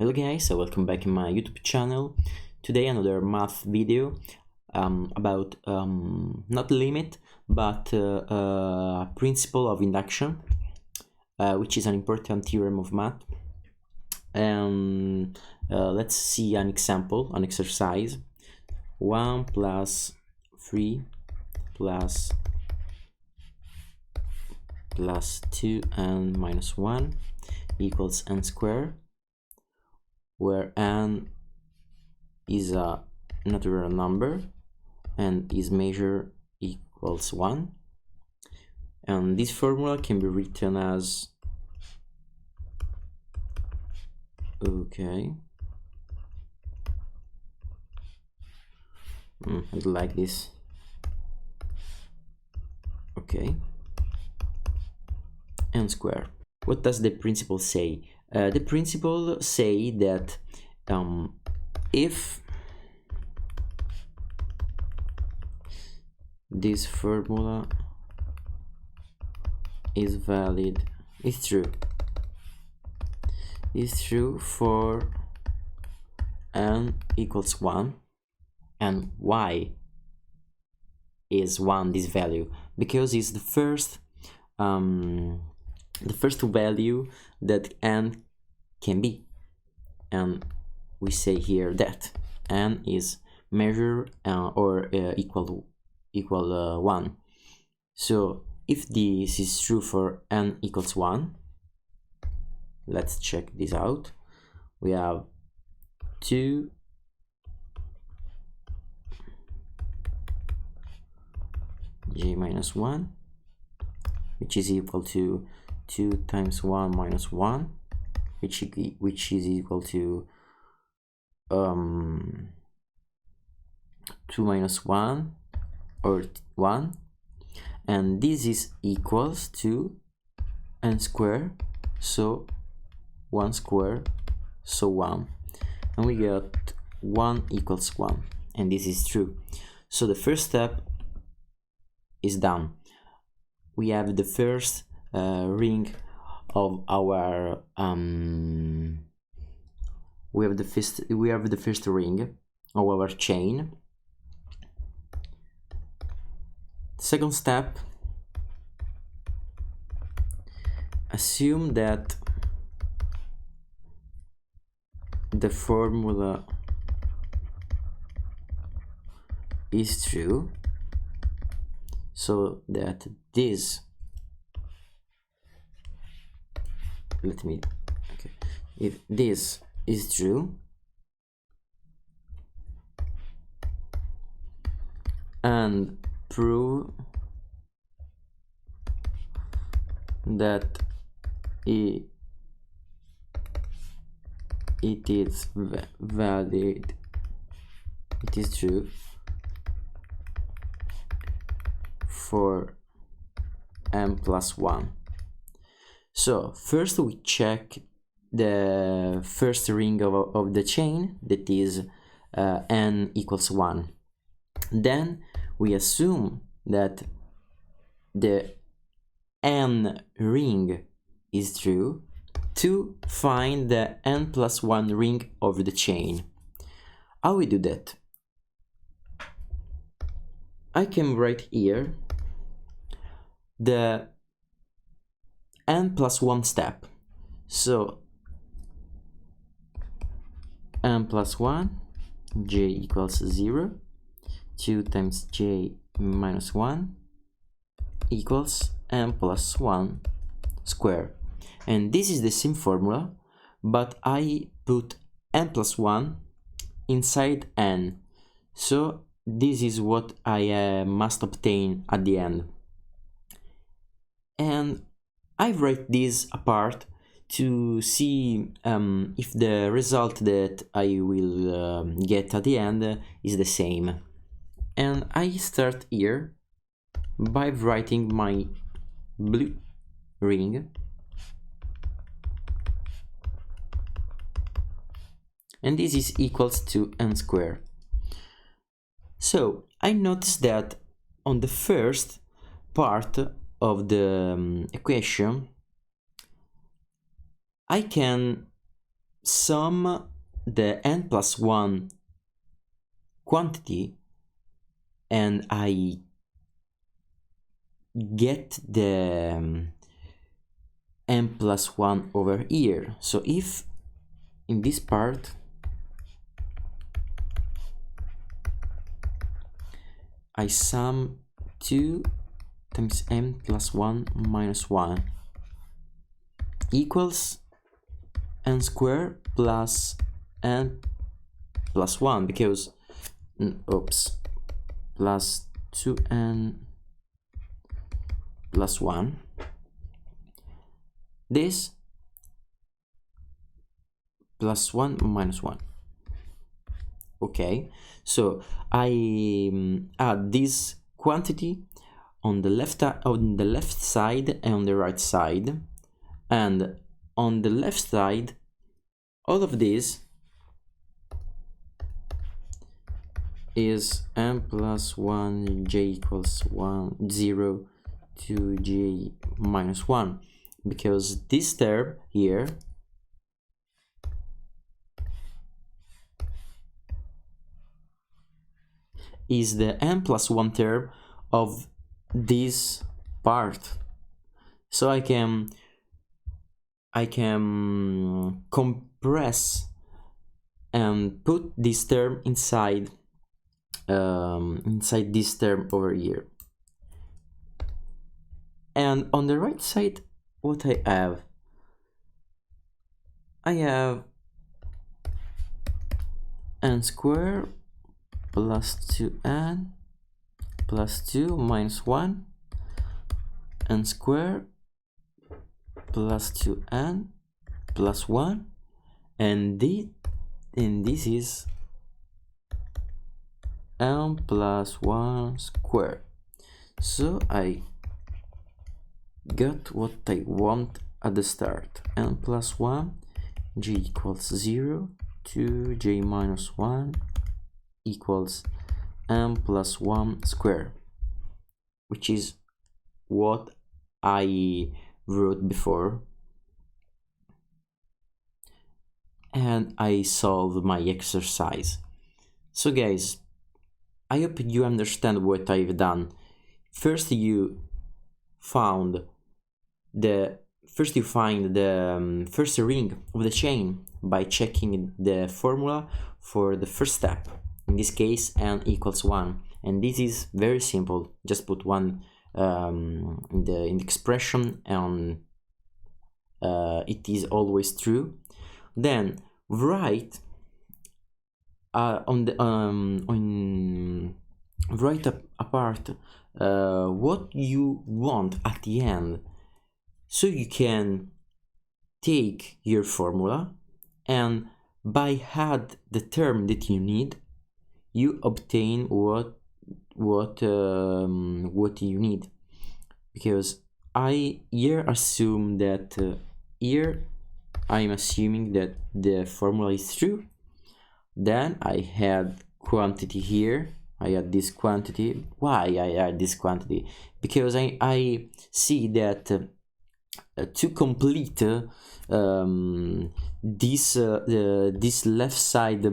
Hello guys, so welcome back in my YouTube channel. Today another math video about not limit but principle of induction, which is an important theorem of math. And let's see an example, an exercise. 1 plus 3 plus 2 and minus 1 equals n squared, where n is a natural number and its measure equals 1, and this formula can be written as I like this. N squared. What does the principle say? The principle say that if this formula is valid, is true for n equals 1 and y is 1, this value, because it's the first value that n can be, and we say here that n is measure or equal 1. So if this is true for n equals 1, let's check this out. We have 2 j minus 1, which is equal to 2 times 1 minus 1, which is equal to 2 minus 1 or 1, and this is equals to n squared, so 1 squared, so 1, and we got 1 equals 1, and this is true. So the first step is done. We have the first ring of our we have the first ring of our chain. Second step, assume that the formula is true, so that this, if this is true, and prove that it is valid, it is true for n plus 1. So first we check the first ring of the chain, that is n equals 1. Then we assume that the n ring is true to find the n plus 1 ring of the chain. How we do that? I can write here the n plus 1 step. So n plus 1, j equals 0, 2 times j minus 1 equals n plus 1 squared. And this is the same formula, but I put n plus 1 inside n. So this is what I must obtain at the end. And I write this apart to see if the result that I will get at the end is the same. And I start here by writing my blue ring, and this is equals to n squared. So I notice that on the first part of the equation I can sum the n+1 quantity and I get the n+1 over here. So if in this part I sum 2 times n+1 minus 1 equals n squared plus n plus 1, because plus 2n plus 1, this plus 1 minus 1. Okay, so I add this quantity on the left side and on the right side, and on the left side all of this is n+1 j equals 1 0 to j minus 1, because this term here is the n+1 term of this part. So I can compress and put this term inside this term over here. And on the right side, what I have n squared plus 2n plus 2 minus 1 n squared plus 2n plus 1, and this is n plus 1 squared. So I got what I want at the start. N plus 1 j equals 0 to j minus 1 equals n plus 1 squared, which is what I wrote before, and I solved my exercise. So guys, I hope you understand what I've done. First you find the first ring of the chain by checking the formula for the first step, in this case n equals 1, and this is very simple. Just put 1 in the expression, and it is always true. Then write write apart what you want at the end, so you can take your formula and by add the term that you need, you obtain what you need. Because I here assume that here I'm assuming that the formula is true. Then I had quantity here. I add this quantity. Why I add this quantity? Because I see that to complete this left side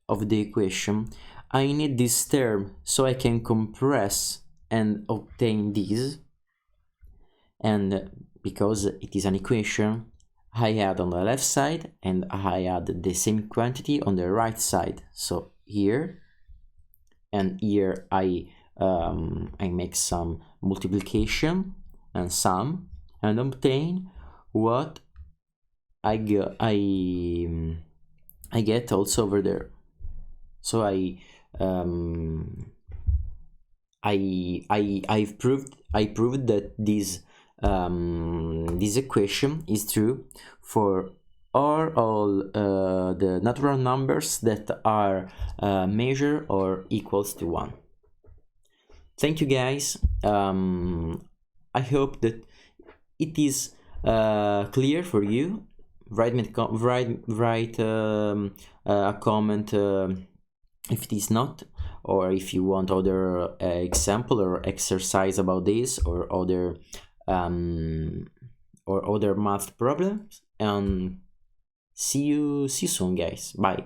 of the equation, I need this term, so I can compress and obtain this. And because it is an equation, I add on the left side and I add the same quantity on the right side. So here and here I make some multiplication and sum and obtain what I get also over there. So I've proved that this equation is true for all the natural numbers that are measured or equals to 1. Thank you guys. I hope that it is clear for you. Write a comment if it is not, or if you want other example or exercise about this, or other math problems. And See you soon, guys. Bye.